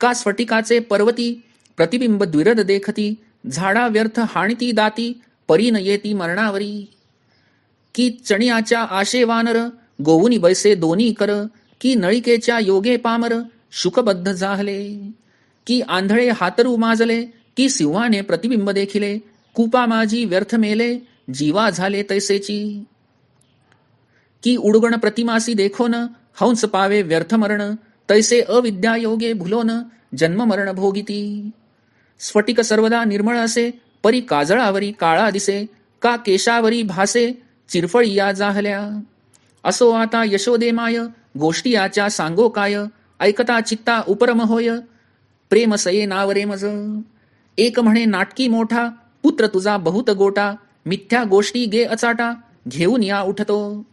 का स्फटिकाचे पर्वती, प्रतिबिंब द्विरद देखती, झाडा व्यर्थ हाणती दाती, परी न येती मरणावरी. की चणियाच्या आशे वानर, गोवुनी बैसे दोन्ही कर, की नळिकेच्या योगे पामर, शुकबद्ध जाहले. की आंधळे हातरू माजले, की सिंहाने प्रतिबिंब देखिले, कुपा माझी व्यर्थ मेले, जीवा झाले तैसेची. की उडगण प्रतिमासी देखोन, हंस पावे व्यर्थ मरण, तैसे अविद्या योगे भुलोन, जन्म मरण भोगिती. स्फटिक सर्वदा निर्मळ असे, परी काजळावरी काळा दिसे, का केशावरी भासे, चिरफळिया जाहल्या. असो आता यशोदे माय, गोष्टी याच्या सांगो काय, ऐकता चित्ता उपरम होय, प्रेम सये नावरे मज. एक म्हणे नाटकी मोठा, पुत्र तुझा बहुत गोटा, मिथ्या गोष्टी गे अचाटा, घेऊन या उठतो.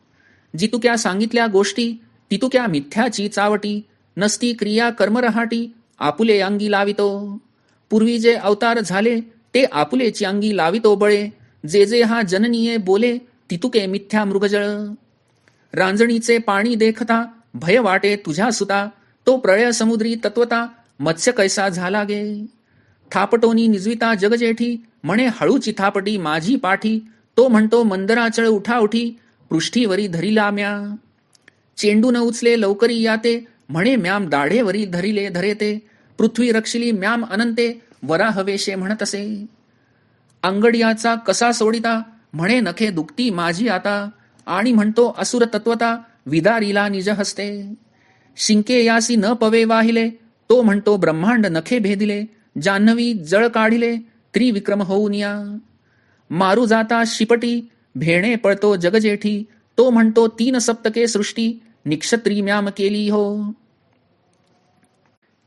जितुक्या सांगितल्या गोष्टी, तितुक्या मिथ्याची चावटी, नसती क्रिया कर्म रहाटी, आपुले अंगी लावितो. पूर्वी जे अवतार झाले, ते आपुलेची अंगी लावितो बळे, जे जे हा जननीये बोले, तितुके मिथ्या मृगजळ. रांजणीचे पाणी देखता, भय वाटे तुझ्या सुता, तो प्रळय समुद्री तत्वता, मत्स्य कैसा झाला गे. थापटोनी निजविता जगजेठी, म्हणे हळूची थापटी माझी पाठी, तो म्हणतो मंदराचळ उठा उठी, पृष्ठीवरी धरिला म्या. चेंडू न उचले लवकरी याते, म्हणे म्याम दाढेवरी धरिले धरेते, पृथ्वी रक्षिली म्याम अनंते, वरा हवेशे म्हणतसे. अंगडियाचा कसा सोडिता, म्हणे नखे दुखती माझी आता, आणि म्हणतो असुर तत्वता, विदारीला निज हस्ते. शिंके यासी न पवे वाहिले, तो म्हणतो ब्रह्मांड नखे भेदिले, जान्हवी जळ काढिले, त्रिविक्रम होऊन या. मारू जाता शिपटी, भेणे पळतो जगजेठी, तो म्हणतो 3 सप्तके सृष्टी, निक्षत्री म्याम केली हो.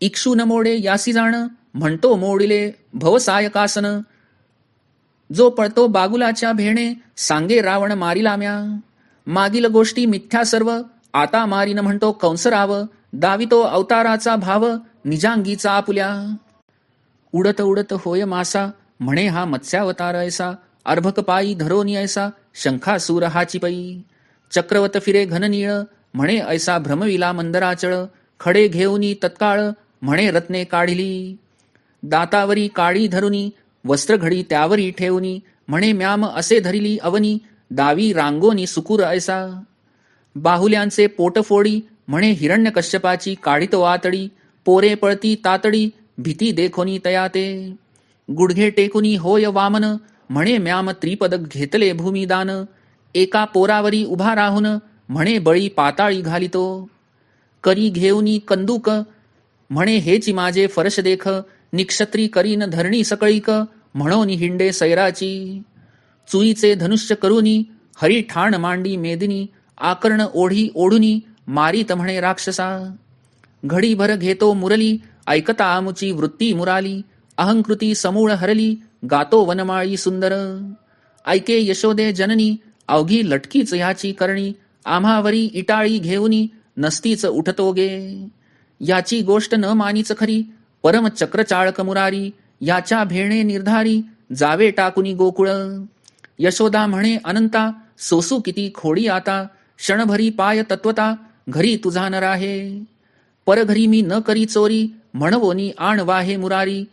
इक्षु न मोडे यासी जाण, म्हणतो मोडिले भवसायकासन, जो पळतो बागुलाच्या भेणे, सांगे रावण मारिला म्या. मागील गोष्टी मिथ्या सर्व, आता मारीन म्हणतो कंसराव, दावितो अवताराचा भाव, निजांगीचा आपुल्या. उडत उडत होय मासा, म्हणे हा मत्स्यावतार ऐसा, अर्भक पायी धरोनी ऐसा, शंखासूर हाची पै. चक्रवत फिरे घननीळ, म्हणे ऐसा भ्रमविला मंदराचळ, खडे घेऊनी तत्काळ, म्हणे रत्ने काढिली. दातावरी काळी धरुनी, वस्त्रघडी त्यावरी ठेवनी, म्हणे म्याम असे धरिली अवनी, दावी रांगोनी सुकुर ऐसा. बाहुल्यांचे पोटफोडी, म्हणे हिरण्यकश्यपाची काढितो आतडी, पोरे पळती तातडी, भीती देखोनी तयाते. गुडघे टेकुनी होय वामन, म्हणे म्याम त्रिपद घेतले भूमिदान, एका पोरावरी उभा राहून, म्हणे बळी पाताळी घालितो. करी घेऊनी कंदुक, म्हणे हेची माझे फरश देख, निक्षत्री करीन धरणी सकळीक, म्हणून हिंडे सैराची. चुईचे धनुष्य करुनी, हरी ठाण मांडी मेदिनी, आकर्ण ओढी ओढुनी, मारीत म्हणे राक्षसा. घडीभर घेतो मुरली, ऐकता आमुची वृत्ती मुराली, अहंकृती समूळ हरली, गातो वनमाळी सुंदर. ऐके यशोदे जननी, अवघी लटकीच ह्याची करणी, आम्हावरी इटाळी घेऊनी, नसतीच उठतो गे. याची गोष्ट न मानीच खरी, परम चक्रचाळक मुरारी, याच्या भेणे निर्धारी, जावे टाकुनी गोकुळ. यशोदा म्हणे अनंता, सोसू किती खोडी आता, क्षणभरी पाय तत्वता, घरी तुझा न राहे. परघरी मी न करी चोरी, म्हणवोनी आण वाहे मुरारी,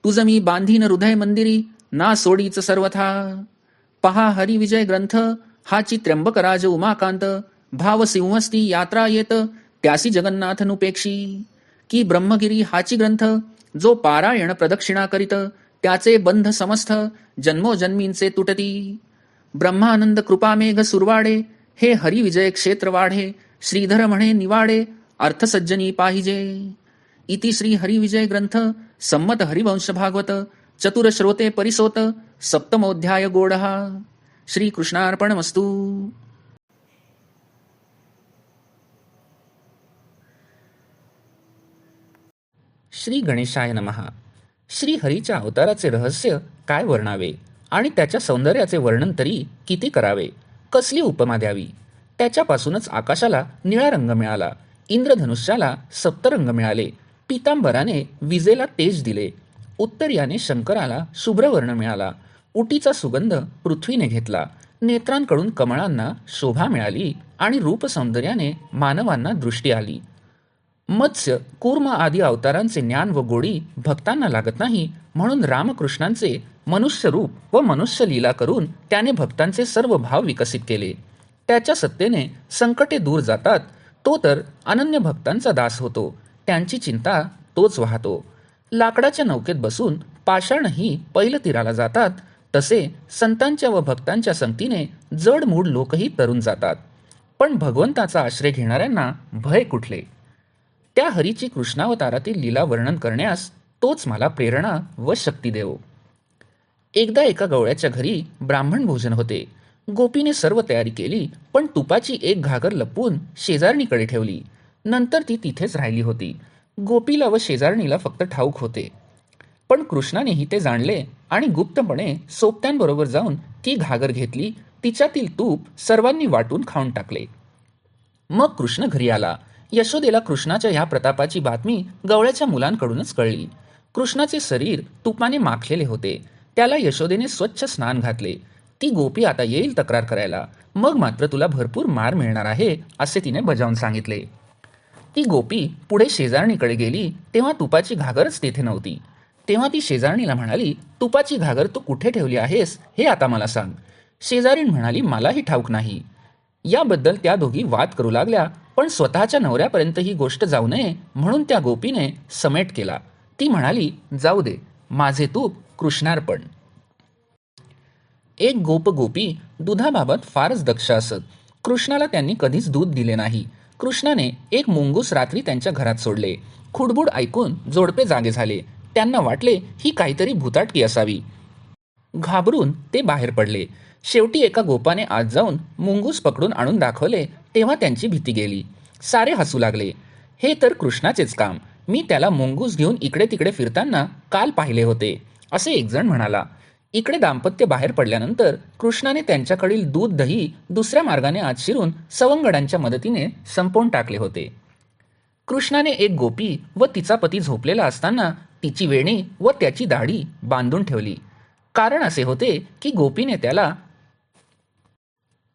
तुझ मी बांधीन हृदय मंदिरी, ना सोडीच सर्वथा. पहा हरिविजय ग्रंथ, हाची त्र्यंबकराज उमाकांत, भाव सिंहस्ती यात्रा येत, त्यासी जगन्नाथ नुपेक्षी. की ब्रह्मगिरी हाची ग्रंथ, जो पारायण प्रदक्षिणा करीत, त्याचे बंध समस्त, जन्मोजन्मींचे तुटती. ब्रह्मानंद कृपामेघ सुरवाडे, हे हरिविजय क्षेत्र वाढे, श्रीधर म्हणे निवाडे, अर्थसज्जनी पाहिजे. इति श्री हरिविजय ग्रंथ, संमत हरिवंश भागवत, चतुर श्रोते परिसोत, सप्तमोध्याय गोडहा. श्रीकृष्णार्पणमस्तु. श्री गणेशाय नमः. श्रीहरीच्या अवताराचे रहस्य काय वर्णावे आणि त्याच्या सौंदर्याचे वर्णन तरी किती करावे, कसली उपमा द्यावी. त्याच्यापासूनच आकाशाला निळा रंग मिळाला, इंद्रधनुष्याला सप्तरंग मिळाले, पितांबराने विजेला तेज दिले, उत्तर्याने शंकराला शुभ्रवर्ण मिळाला, उटीचा सुगंध पृथ्वीने घेतला, नेत्रांकडून कमळांना शोभा मिळाली आणि रूपसौंदर्याने मानवांना दृष्टी आली. मत्स्य कूर्म आदी अवतारांचे ज्ञान व गोडी भक्तांना लागत नाही, म्हणून रामकृष्णांचे मनुष्य रूप व मनुष्य लीला करून त्याने भक्तांचे सर्व भाव विकसित केले. त्याच्या सत्तेने संकटे दूर जातात. तो तर अनन्य भक्तांचा दास होतो, त्यांची चिंता तोच वाहतो. लाकडाच्या नौकेत बसून पाषाणही पैल तीराला जातात, तसे संतांच्या व भक्तांच्या संगतीने जडमूड लोकही तरून जातात. पण भगवंताचा आश्रय घेणाऱ्यांना भय कुठले. त्या हरीची कृष्णावतारातील लीला वर्णन करण्यास तोच मला प्रेरणा व शक्ती देवो. एकदा एका गवळ्याच्या घरी ब्राह्मण भोजन होते. गोपीने सर्व तयारी केली, पण तुपाची एक घागर लपवून शेजारणीकडे ठेवली. नंतर ती तिथेच राहिली होती. गोपीला व शेजारणीला फक्त ठाऊक होते, पण कृष्णानेही ते जाणले आणि गुप्तपणे सोबत्यांबरोबर जाऊन ती घागर घेतली. तिच्यातील तूप सर्वांनी वाटून खाऊन टाकले. मग कृष्ण घरी आला. यशोदेला कृष्णाच्या ह्या प्रतापाची बातमी गवळ्याच्या मुलांकडूनच कळली. कृष्णाचे शरीर तुपाने माखलेले होते. त्याला यशोदेने स्वच्छ स्नान घातले. ती गोपी आता येईल तक्रार करायला, मग मात्र तुला भरपूर मार मिळणार आहे असे तिने बजावून सांगितले. ती गोपी पुढे शेजारणीकडे गेली तेव्हा तुपाची घागरच तेथे नव्हती. तेव्हा ती शेजारणीला म्हणाली, तुपाची घागर तू कुठे ठेवली आहेस हे आता मला सांग. शेजारीण म्हणाली, मलाही ठाऊक नाही. याबद्दल त्या दोघी वाद करू लागल्या, पण स्वतःच्या नवऱ्यापर्यंत ही गोष्ट जाऊ नये म्हणून त्या गोपीने समेट केला. ती म्हणाली, जाऊ दे, माझे तूप कृष्णार्पण. एक गोपी दुधाबाबत फारच दक्ष असत. कृष्णाला त्यांनी कधीच दूध दिले नाही. कृष्णाने एक मुंगूस रात्री त्यांच्या घरात सोडले. खुडबुड ऐकून जोडपे जागे झाले. त्यांना वाटले ही काहीतरी भुताटकी असावी. घाबरून ते बाहेर पडले. शेवटी एका गोपाने आत जाऊन मुंगूस पकडून आणून दाखवले तेव्हा त्यांची भीती गेली. सारे हसू लागले. हे तर कृष्णाचेच काम. मी त्याला मुंगूस घेऊन इकडे तिकडे फिरताना काल पाहिले होते असे एकजण म्हणाला. इकडे दाम्पत्य बाहेर पडल्यानंतर कृष्णाने त्यांच्याकडील दूध दही दुसऱ्या मार्गाने आत शिरून सवंगडांच्या मदतीने संपवून टाकले होते. कृष्णाने एक गोपी व तिचा पती झोपलेला असताना तिची वेणी व त्याची दाढी बांधून ठेवली. कारण असे होते की गोपीने त्याला,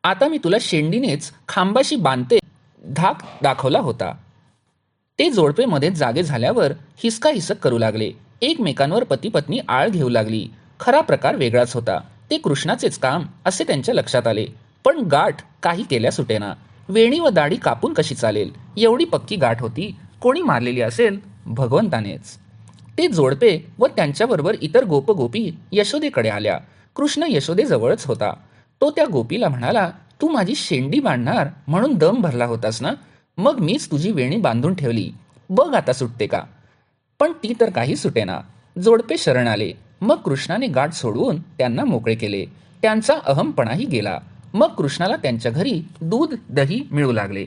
आता मी तुला शेंडीनेच खांबाशी बांधते धाक दाखवला होता. ते जोडपे मध्येच जागे झाल्यावर हिसकाहिसक करू लागले. एकमेकांवर पती पत्नी आळ घेऊ लागली. खरा प्रकार वेगळाच होता. ते कृष्णाचेच काम असे त्यांच्या लक्षात आले. पण गाठ काही केल्या सुटेना. वेणी व दाढी कापून कशी चालेल, एवढी पक्की गाठ होती. कोणी मारलेली असेल, भगवंतानेच. ते जोडपे व त्यांच्याबरोबर इतर गोपी यशोदेकडे आल्या. कृष्ण यशोदेजवळच होता. तो त्या गोपीला म्हणाला, तू माझी शेंडी बांधणार म्हणून दम भरला होतास ना, मग मीच तुझी वेणी बांधून ठेवली, बघ आता सुटते का. पण ती तर काही सुटेना. जोडपे शरण आले. मग कृष्णाने गाठ सोडवून त्यांना मोकळे केले. त्यांचा अहमपणाही गेला. मग कृष्णाला त्यांच्या घरी दूध दही मिळू लागले.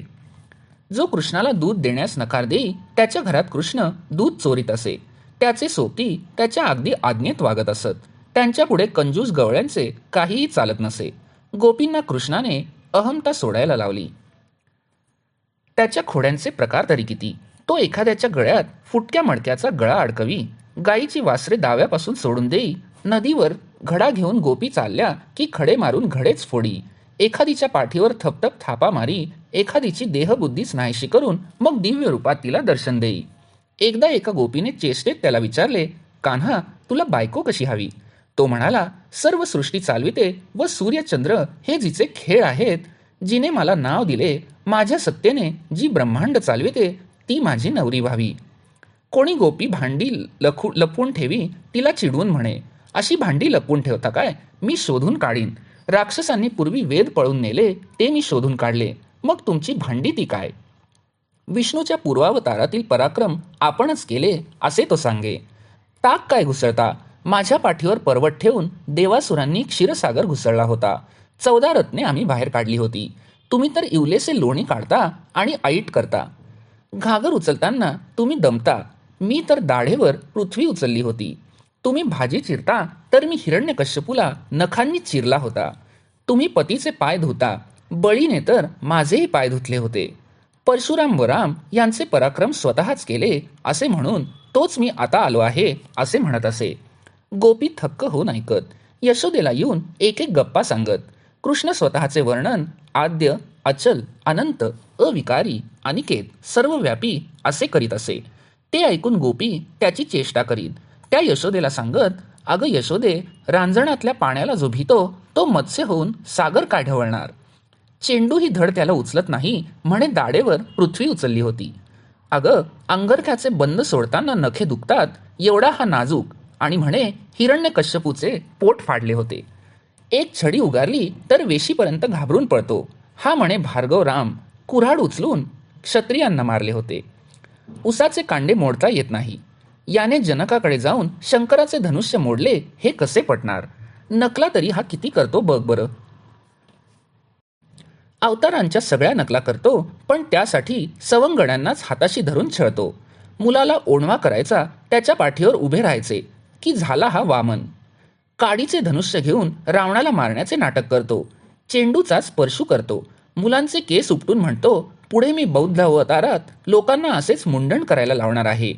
जो कृष्णाला दूध देण्यास नकार देई त्याच्या घरात कृष्ण दूध चोरीत असे. त्याचे सोबती त्याच्या अगदी आज्ञेत वागत असत. त्यांच्यापुढे कंजूस गवळ्यांचे काहीही चालत नसे. गोपींना कृष्णाने अहमता सोडायला लावली. त्याच्या खोड्यांचे प्रकार तरी किती. तो एखाद्याच्या गळ्यात फुटक्या मडक्याचा गळा अडकवी, गायीची वासरे दाव्यापासून सोडून देई, नदीवर घडा घेऊन गोपी चालल्या की खडे मारून घडेच फोडी, एखादीच्या पाठीवर थपथप थापा मारी, एखादीची देहबुद्धीच नाहीशी करून मग दिव्य रूपात तिला दर्शन देई. एकदा एका गोपीने चेष्टेत त्याला विचारले, कान्हा, तुला बायको कशी हवी. तो म्हणाला, सर्व सृष्टी चालविते व सूर्यचंद्र हे जिचे खेळ आहेत, जिने मला नाव दिले, माझ्या सत्तेने जी ब्रह्मांड चालविते ती माझी नवरी व्हावी. कोणी गोपी भांडी लपवून ठेवी, तिला चिडवून म्हणे, अशी भांडी लपवून ठेवता काय, मी शोधून काढीन. राक्षसांनी पूर्वी वेद पळून नेले ते मी शोधून काढले, मग तुमची भांडी ती काय. विष्णूच्या पूर्वावतारातील पराक्रम आपणच केले असे तो सांगे. ताक काय घुसळता, माझ्या पाठीवर पर्वत ठेवून देवासुरांनी क्षीरसागर घुसळला होता. 14 रत्ने आम्ही बाहेर काढली होती. तुम्ही तर इवलेसे लोणी काढता आणि ऐट करता. घागर उचलताना तुम्ही दमता, मी तर दाढेवर पृथ्वी उचलली होती. तुम्ही भाजी चिरता तर मी हिरण्यकश्यपूला नखांनी चिरला होता. तुम्ही पतीचे पाय धुता, बळीने तर माझेही पाय धुतले होते. परशुराम व राम यांचे पराक्रम स्वतःच केले असे म्हणून तोच मी आता आलो आहे असे म्हणत असे. गोपी थक्क होऊन ऐकत, यशोदेला येऊन एक एक गप्पा सांगत. कृष्ण स्वतःचे वर्णन आद्य, अचल, अनंत, अविकारी, अनिकेत, सर्वव्यापी असे करीत असे. ते ऐकून गोपी त्याची चेष्टा करीत. त्या यशोदेला सांगत, अगं यशोदे, रांजणातल्या पाण्याला जो भीतो तो मत्स्य होऊन सागर काय ढवळणार. चेंडू ही धड त्याला उचलत नाही म्हणे दाढेवर पृथ्वी उचलली होती. अगं अंगरख्याचे बंद सोडताना नखे दुखतात एवढा हा नाजूक, आणि म्हणे हिरण्यकश्यपूचे पोट फाडले होते. एक छडी उगारली तर वेशीपर्यंत घाबरून पळतो, हा म्हणे भार्गव राम कुऱ्हाड उचलून क्षत्रियांना मारले होते. उसाचे कांडे मोडता येत नाही, याने जनकाकडे जाऊन शंकराचे धनुष्य मोडले हे कसे पटणार. नकला तरी हा किती करतो बघ बरं. अवतारांच्या सगळ्या नकला करतो, पण त्यासाठी सवंगड्यांनाच हाताशी धरून छळतो. मुलाला ओणवा करायचा, त्याच्या पाठीवर उभे राहायचे की झाला हा वामन. काडीचे धनुष्य घेऊन रावणाला मारण्याचे नाटक करतो. चेंडूचा स्पर्शू करतो. मुलांचे केस उपटून म्हणतो, पुढे मी बौद्ध अवतारात लोकांना असेच मुंडण करायला लावणार आहे.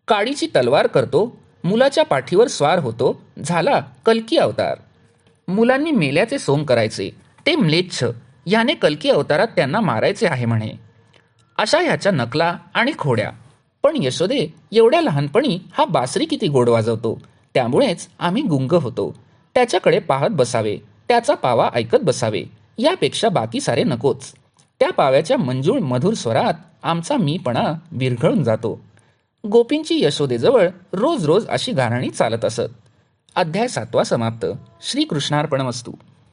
काडीची तलवार करतो, मुलाच्या पाठीवर स्वार होतो, झाला कल्की अवतार. मुलांनी मेल्याचे सोंग करायचे, ते म्लेच्छ, याने कल्की अवतारात त्यांना मारायचे आहे म्हणे. अशा ह्याच्या नकला आणि खोड्या. पण यशोदे, एवढ्या लहानपणी हा बासरी किती गोड वाजवतो, त्यामुळेच आम्ही गुंग होतो. त्याच्याकडे पाहत बसावे, त्याचा पावा ऐकत बसावे, यापेक्षा बाकी सारे नकोच. त्या पाव्याच्या मंजूळ मधुर स्वरात आमचा मीपणा विरघळून जातो. गोपींची यशोदेजवळ रोज रोज अशी गाऱ्हाणी चालत असत. अध्याय 7 समाप्त. श्रीकृष्णार्पणमस्तु.